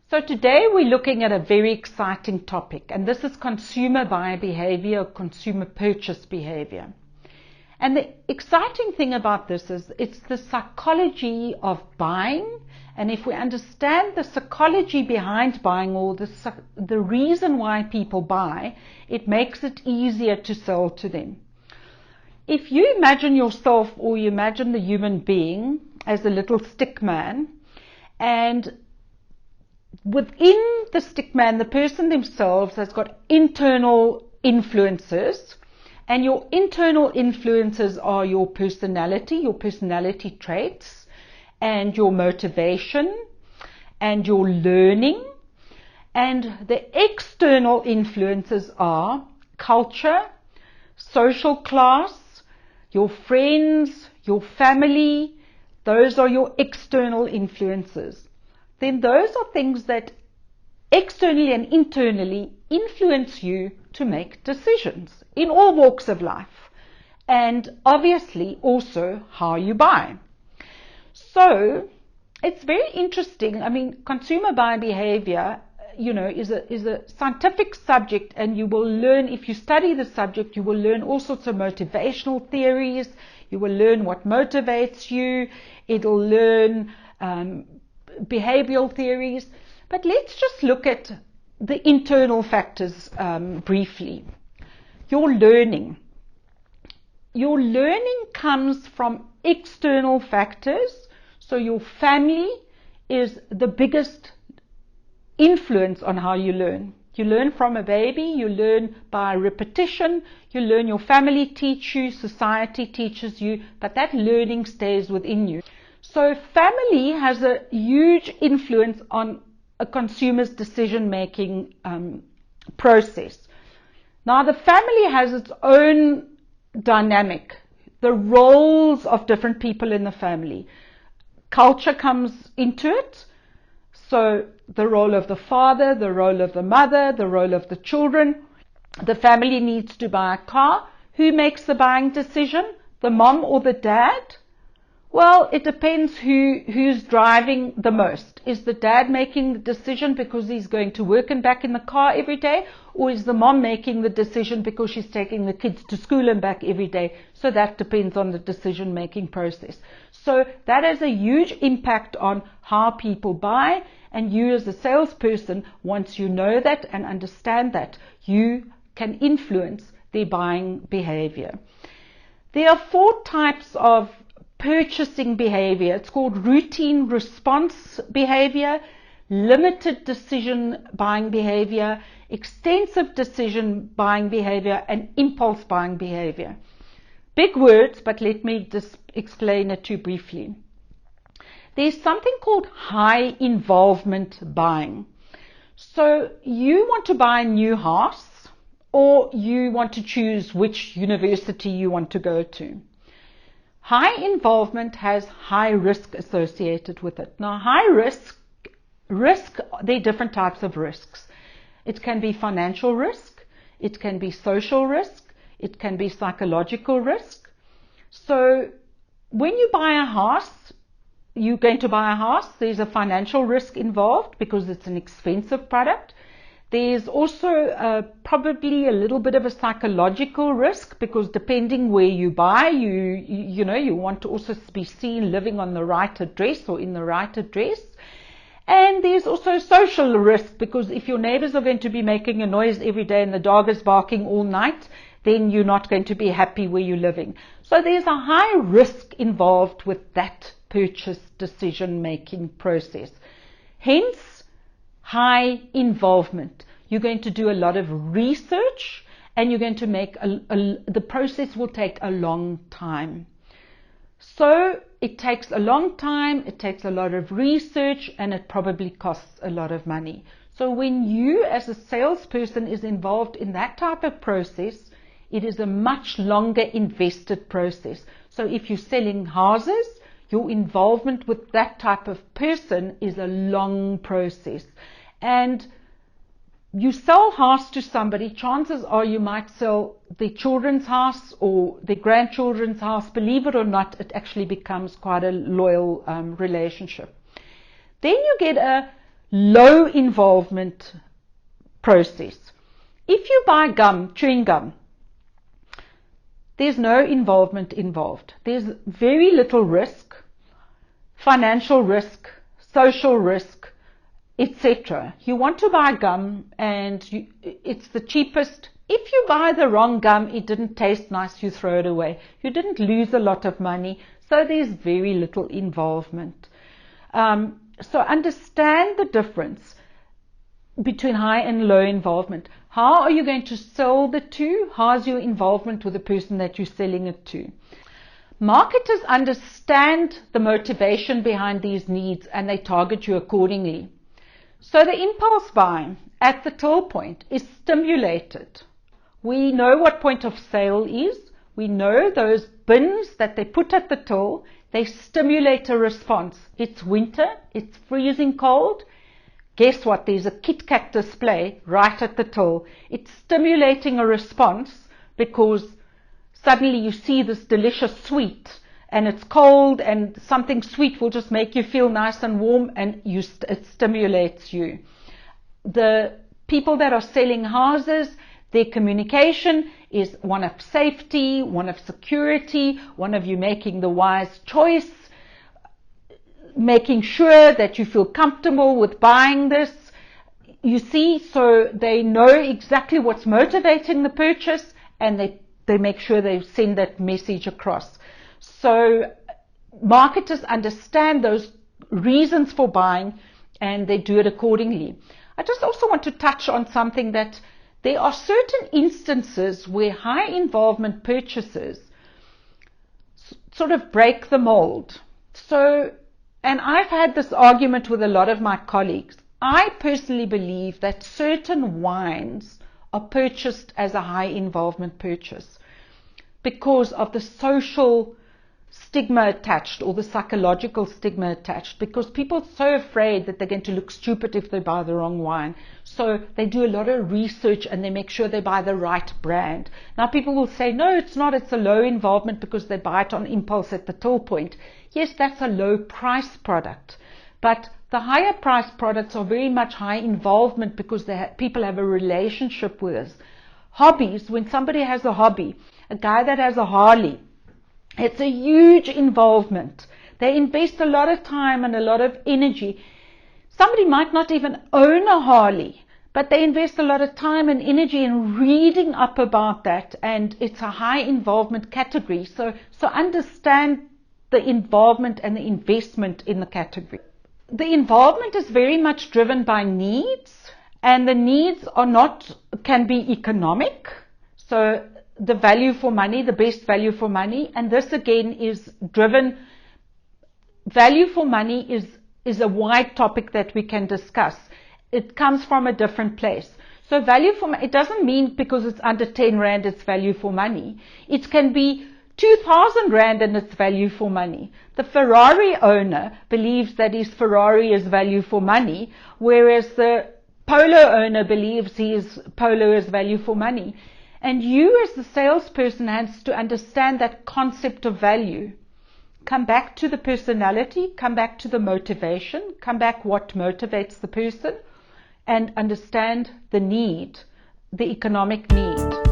So today we're looking at a very exciting topic, and this is consumer buyer behavior, or consumer purchase behavior. And the exciting thing about this is it's the psychology of buying, and if we understand the psychology behind buying, or the reason why people buy, it makes it easier to sell to them. If you imagine yourself, or you imagine the human being as a little stick man, and within the stick man, the person themselves has got internal influences, and your internal influences are your personality traits, and your motivation, and your learning. And the external influences are culture, social class, your friends, your family. Those are your external influences. Then those are things that externally and internally influence you to make decisions in all walks of life, and obviously also how you buy. So it's very interesting. I mean, consumer buyer behavior, is a scientific subject, and you will learn, if you study the subject, you will learn all sorts of motivational theories. You will learn what motivates you. It'll learn behavioral theories. But let's just look at the internal factors briefly. Your learning. Your learning comes from external factors. So your family is the biggest influence on how you learn. You learn from a baby, you learn by repetition, you learn, your family teaches you, society teaches you, but that learning stays within you. So family has a huge influence on a consumer's decision-making process. Now, the family has its own dynamic, the roles of different people in the family. Culture comes into it. So the role of the father, the role of the mother, the role of the children. The family needs to buy a car. Who makes the buying decision? The mom or the dad? Well, it depends who's driving the most. Is the dad making the decision because he's going to work and back in the car every day? Or is the mom making the decision because she's taking the kids to school and back every day? So that depends on the decision-making process. So that has a huge impact on how people buy. And you as a salesperson, once you know that and understand that, you can influence their buying behavior. There are 4 types of purchasing behavior. It's called routine response behavior, limited decision buying behavior, extensive decision buying behavior, and impulse buying behavior. Big words, but let me just explain it to you briefly. There's something called high involvement buying. So you want to buy a new house, or you want to choose which university you want to go to. High involvement has high risk associated with it. Now, high risk, there are different types of risks. It can be financial risk, it can be social risk, it can be psychological risk. So when you buy a house, you're going to buy a house, there's a financial risk involved because it's an expensive product. There's also probably a little bit of a psychological risk, because depending where you buy, you want to also be seen living on the right address or in the right address. And there's also social risk, because if your neighbors are going to be making a noise every day and the dog is barking all night, then you're not going to be happy where you're living. So there's a high risk involved with that purchase decision-making process. Hence, high involvement. You're going to do a lot of research, and you're going to make the process will take a long time. So it takes a long time, it takes a lot of research, and it probably costs a lot of money. So when you as a salesperson is involved in that type of process, it is a much longer invested process. So if you're selling houses, your involvement with that type of person is a long process. And you sell a house to somebody, chances are you might sell their children's house or their grandchildren's house. Believe it or not, it actually becomes quite a loyal relationship. Then you get a low involvement process. If you buy gum, chewing gum, there's no involvement involved. There's very little risk, financial risk, social risk, etc. You want to buy gum and it's the cheapest. If you buy the wrong gum, it didn't taste nice, you throw it away. You didn't lose a lot of money, so there's very little involvement. So understand the difference between high and low involvement. How are you going to sell the two? How's your involvement with the person that you're selling it to? Marketers understand the motivation behind these needs and they target you accordingly. So the impulse buy at the till point is stimulated. We know what point of sale is. We know those bins that they put at the till, they stimulate a response. It's winter, it's freezing cold. Guess what? There's a Kit Kat display right at the till. It's stimulating a response because suddenly you see this delicious sweet and it's cold, and something sweet will just make you feel nice and warm, and it stimulates you. The people that are selling houses, their communication is one of safety, one of security, one of you making the wise choice, making sure that you feel comfortable with buying this. You see, so they know exactly what's motivating the purchase, and they make sure they send that message across. So marketers understand those reasons for buying and they do it accordingly. I just also want to touch on something, that there are certain instances where high involvement purchases sort of break the mold. So, and I've had this argument with a lot of my colleagues. I personally believe that certain wines are purchased as a high involvement purchase because of the social stigma attached, or the psychological stigma attached, because people are so afraid that they're going to look stupid if they buy the wrong wine. So they do a lot of research and they make sure they buy the right brand. Now people will say, no, it's not, it's a low involvement because they buy it on impulse at the till point. Yes, that's a low price product, but the higher price products are very much high involvement because people have a relationship with us. Hobbies, when somebody has a hobby, a guy that has a Harley, it's a huge involvement. They invest a lot of time and a lot of energy. Somebody might not even own a Harley, but they invest a lot of time and energy in reading up about that, and it's a high involvement category. So understand the involvement and the investment in the category. The involvement is very much driven by needs, and the needs can be economic. So the value for money, the best value for money, and this again is driven, value for money is a wide topic that we can discuss. It comes from a different place. So value for money, it doesn't mean because it's under 10 Rand it's value for money. It can be 2,000 Rand and it's value for money. The Ferrari owner believes that his Ferrari is value for money, whereas the Polo owner believes his Polo is value for money. And you as the salesperson has to understand that concept of value. Come back to the personality, come back to the motivation, come back what motivates the person, and understand the need, the economic need.